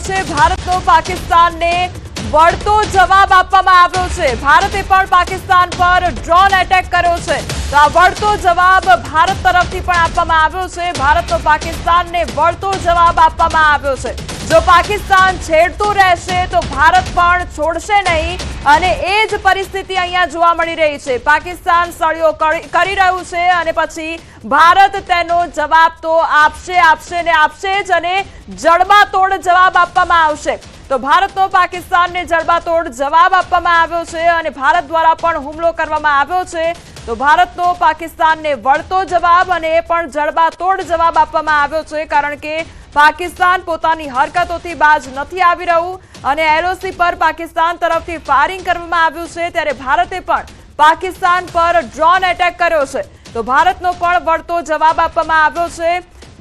છે ભારતનો પાકિસ્તાનને વળતો જવાબ આપવામાં આવ્યો છે। ભારતે પણ પાકિસ્તાન પર ડ્રોન એટેક કર્યો છે, તો આ વળતો જવાબ ભારત તરફથી પણ આપવામાં આવ્યો છે। ભારતનો પાકિસ્તાનને વળતો જવાબ આપવામાં આવ્યો છે। જો પાકિસ્તાન છેડતું રહેશે તો ભારત પણ છોડશે નહીં, અને એ જ પરિસ્થિતિ અહીંયા જોવા મળી રહી છે। પાકિસ્તાન સળિયો કરી રહ્યું છે અને પછી ભારત તેનો જવાબ તો આપશે ને આપશે જ, અને જડબાતોડ જવાબ આપવામાં આવશે। તો ભારતનો પાકિસ્તાનને જડબાતોડ જવાબ આપવામાં આવ્યો છે અને ભારત દ્વારા પણ હુમલો કરવામાં આવ્યો છે। તો ભારતનો પાકિસ્તાનને વળતો જવાબ અને એ પણ જડબાતોડ જવાબ આપવામાં આવ્યો છે, કારણ કે પાકિસ્તાન પોતાની હરકતોથી બાજ નથી આવી રહ્યું અને એલઓસી પર પાકિસ્તાન તરફથી ફાયરિંગ કરવામાં આવ્યું છે, ત્યારે ભારતે પણ પાકિસ્તાન પર ડ્રોન એટેક કર્યો છે। તો ભારતનો પણ વળતો જવાબ આપવામાં આવ્યો છે।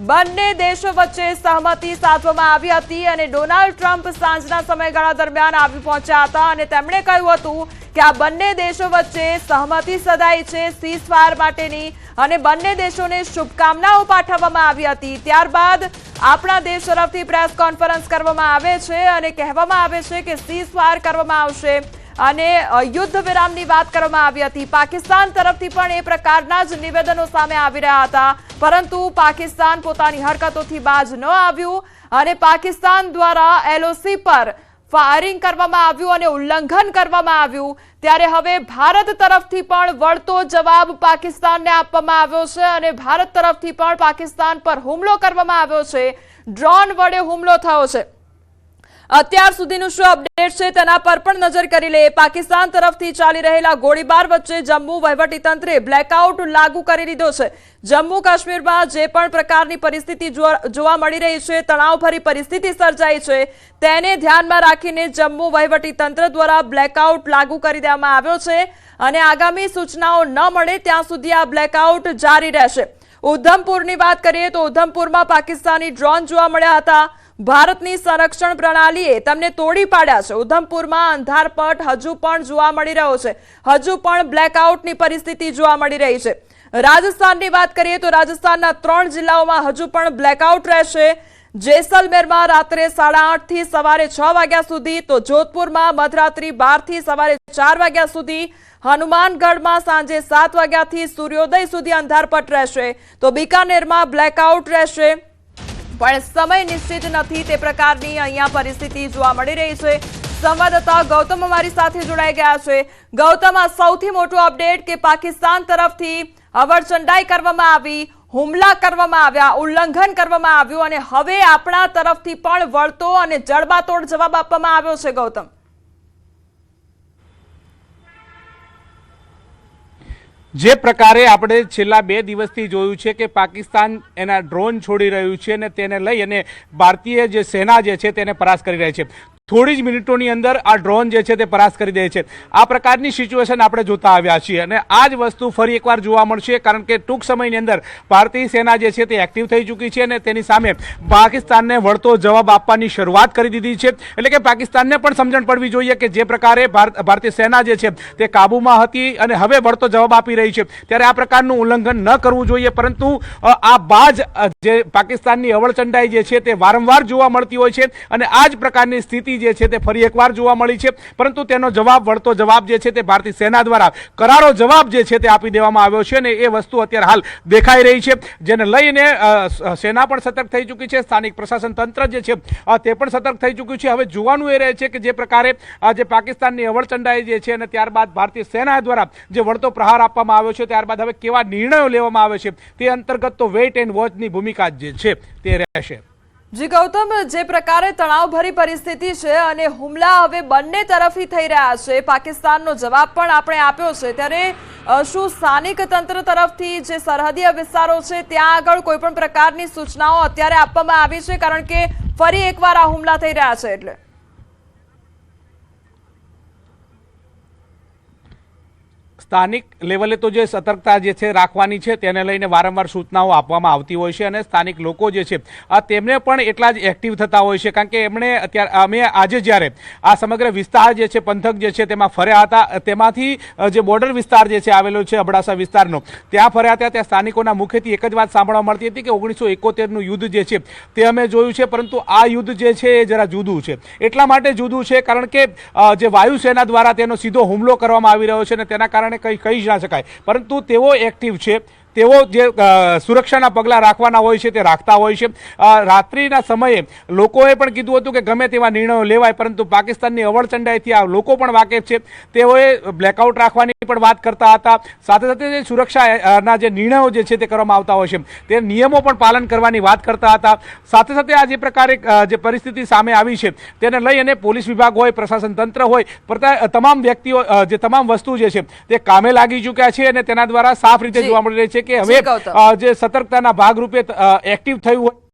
બંને દેશો વચ્ચે સહમતિ સાધવામાં આવી હતી અને ડોનાલ્ડ ટ્રમ્પ સાંજના સમયગાળા દરમિયાન આવી પહોંચ્યા હતા અને તેમણે કહ્યું હતું કે આ બંને દેશો વચ્ચે સહમતિ સધાઈ છે સીઝફાયર માટેની, અને બંને દેશોને શુભકામનાઓ પાઠવવામાં આવી હતી। ત્યારબાદ આપણા દેશ તરફથી પ્રેસ કોન્ફરન્સ કરવામાં આવે છે અને કહેવામાં આવે છે કે સીઝફાયર કરવામાં આવશે અને યુદ્ધ વિરામની વાત કરવામાં આવી હતી। પાકિસ્તાન તરફથી પણ એ પ્રકારના જ નિવેદનો સામે આવી રહ્યા હતા, પરંતુ પાકિસ્તાન પોતાની હરકતોથી બાજ ન આવ્યું અને પાકિસ્તાન દ્વારા એલઓસી પર ફાયરિંગ કરવામાં આવ્યું અને ઉલ્લંઘન કરવામાં આવ્યું। ત્યારે હવે ભારત તરફથી પણ વળતો જવાબ પાકિસ્તાનને આપવામાં આવ્યો છે અને ભારત તરફથી પણ પાકિસ્તાન પર હુમલો કરવામાં આવ્યો છે। ડ્રોન વડે હુમલો થયો છે। અત્યાર સુધીનું શું અપડેટ છે તેના પર પણ નજર કરી લઈએ। પાકિસ્તાન તરફથી ચાલી રહેલા ગોળીબાર વચ્ચે જમ્મુ વહીવટીતંત્રે બ્લેકઆઉટ લાગુ કરી દીધો છે। જમ્મુ કાશ્મીરમાં જે પણ પ્રકારની પરિસ્થિતિ જોવા મળી રહી છે, તણાવભરી પરિસ્થિતિ સર્જાઈ છે, તેને ધ્યાનમાં રાખીને જમ્મુ વહીવટીતંત્ર દ્વારા બ્લેકઆઉટ લાગુ કરી દેવામાં આવ્યો છે અને આગામી સૂચનાઓ ન મળે ત્યાં સુધી આ બ્લેકઆઉટ જારી રહેશે। ઉધમપુરની વાત કરીએ તો ઉધમપુરમાં પાકિસ્તાની ડ્રોન જોવા મળ્યા હતા। ભારતની સંરક્ષણ પ્રણાલીએ તેમને તોડી પાડ્યા છે। ઉધમપુરમાં અંધારપટ હજુ પણ જોવા મળી રહ્યો છે, હજુ પણ બ્લેકઆઉટની પરિસ્થિતિ જોવા મળી રહી છે। રાજસ્થાનની વાત કરીએ તો રાજસ્થાનના 3 જિલ્લાઓમાં હજુ પણ બ્લેકઆઉટ રહેશે। જેસલમેરમાં રાત્રે 8:30 થી સવારે 6 વાગ્યા સુધી, તો જોધપુરમાં મધરાત્રી 12 થી સવારે 4 વાગ્યા સુધી, હનુમાનગઢમાં સાંજે 7 વાગ્યાથી સૂર્યોદય સુધી અંધારપટ રહેશે। તો બીકાનેરમાં બ્લેકઆઉટ રહેશે, પણ સમય નિશ્ચિત નથી તે પ્રકારની અહીંયા પરિસ્થિતિ જોવા મળી રહી છે। સંવાદદાતા ગૌતમ અમારી સાથે જોડાઈ ગયા છે। ગૌતમ, આ સૌથી મોટો અપડેટ કે પાકિસ્તાન તરફથી અવરચંડાઈ કરવામાં આવી, હુમલા કરવામાં આવ્યા, ઉલ્લંઘન કરવામાં આવ્યું અને હવે આપણા તરફથી પણ વળતો અને જડબાતોડ જવાબ આપવામાં આવ્યો છે। ગૌતમ, જે પ્રકારે આપણે છેલ્લા 2 દિવસથી જોયું છે કે પાકિસ્તાન એના ડ્રોન છોડી રહ્યું છે અને તેને લઈ અને ભારતીય જે સેના જે છે તેને પરાસ્ત કરી રહી છે। થોડી જ મિનિટોની અંદર આ ડ્રોન જે છે તે પરાસ્ત કરી દે છે। આ પ્રકારની સિચ્યુએશન આપણે જોતા આવ્યા છીએ અને આ જ વસ્તુ ફરી એકવાર જોવા મળશે, કારણ કે ટૂંક સમયની અંદર ભારતીય સેના જે છે તે એક્ટિવ થઈ ચૂકી છે અને તેની સામે પાકિસ્તાનને વળતો જવાબ આપવાની શરૂઆત કરી દીધી છે। એટલે કે પાકિસ્તાનને પણ સમજણ પડવી જોઈએ કે જે પ્રકારે ભારતીય સેના જે છે તે કાબૂમાં હતી અને હવે વળતો જવાબ આપી રહી છે, ત્યારે આ પ્રકારનું ઉલ્લંઘન ન કરવું જોઈએ। પરંતુ આ બાજ જે પાકિસ્તાનની અવળચંડાઈ જે છે તે વારંવાર જોવા મળતી હોય છે અને આ જ પ્રકારની સ્થિતિ જે છે તે ફરી એકવાર જોવા મળી છે, પરંતુ તેનો જવાબ, વળતો જવાબ જે છે તે ભારતીય સેના દ્વારા કરારો જવાબ જે છે તે આપી દેવામાં આવ્યો છે અને એ વસ્તુ અત્યારે હાલ દેખાઈ રહી છે, જેને લઈને સેના પણ સતર્ક થઈ ચૂકી છે, સ્થાનિક પ્રશાસન તંત્ર જે છે તે પણ સતર્ક થઈ ચૂક્યું છે। હવે જોવાનું એ રહે છે કે જે પ્રકારે જે પાકિસ્તાનની અવળચંડાઈ જે છે અને ત્યારબાદ ભારતીય સેના દ્વારા જે વળતો પ્રહાર આપવામાં આવ્યો છે, ત્યારબાદ હવે કેવા નિર્ણયો લેવામાં આવે છે તે અંતર્ગત તો વેઇટ એન્ડ વોચની ભૂમિકા જે છે તે રહેશે। જી ગૌતમ, જે પ્રકારે તણાવભરી પરિસ્થિતિ છે અને હુમલા હવે બંને તરફથી થઈ રહ્યા છે, પાકિસ્તાનનો જવાબ પણ આપણે આપ્યો છે, ત્યારે શું સ્થાનિક તંત્ર તરફથી જે સરહદીય વિસ્તારો છે ત્યાં આગળ કોઈ પણ પ્રકારની સૂચનાઓ અત્યારે આપવામાં આવી છે, કારણ કે ફરી એકવાર આ હુમલા થઈ રહ્યા છે? એટલે સ્થાનિક લેવલે તો જે સતર્કતા જે છે રાખવાની છે તેને લઈને વારંવાર સૂચનાઓ આપવામાં આવતી હોય છે અને સ્થાનિક લોકો જે છે તેમને પણ એટલા જ એક્ટિવ થતા હોય છે, કારણ કે એમણે અત્યારે અમે આજે જ્યારે આ સમગ્ર વિસ્તાર જે છે પંથક જે છે તેમાં ફર્યા હતા, તેમાંથી જે બોર્ડર વિસ્તાર જે છે આવેલો છે અબડાસા વિસ્તારનો, ત્યાં ફર્યા હતા, ત્યાં સ્થાનિકોના મુખેથી એક જ વાત સાંભળવા મળતી હતી કે 1971નું યુદ્ધ જે છે તે અમે જોયું છે, પરંતુ આ યુદ્ધ જે છે એ જરા જુદું છે. એટલા માટે જુદું છે કારણ કે જે વાયુસેના દ્વારા તેનો સીધો હુમલો કરવામાં આવી રહ્યો છે અને તેના કારણે કંઈ કહી જ ના શકાય, પરંતુ તેઓ એક્ટિવ છે, તેઓ જે સુરક્ષાના પગલાં રાખવાના હોય છે તે રાખતા હોય છે. રાત્રિના સમયે લોકોએ પણ કીધું હતું કે ગમે તેવા નિર્ણયો લેવાય, પરંતુ પાકિસ્તાનની અવળચંડાઈથી આ લોકો પણ વાકેફ છે, તેઓએ બ્લેકઆઉટ રાખવાની પણ વાત કરતા હતા. સાથે સાથે જે સુરક્ષાના જે નિર્ણયો જે છે તે કરવામાં આવતા હોય છે તે નિયમો પણ પાલન કરવાની વાત કરતા હતા. સાથે સાથે આ જે પ્રકારે જે પરિસ્થિતિ સામે આવી છે તેને લઈ અને પોલીસ વિભાગ હોય, પ્રશાસન તંત્ર હોય, તમામ વ્યક્તિઓ જે તમામ વસ્તુ જે છે તે કામે લાગી ચૂક્યા છે અને તેના દ્વારા સાફ રીતે જોવા મળી રહી છે કે હવે જે સતર્કતાના ભાગરૂપે એક્ટિવ થયું હોય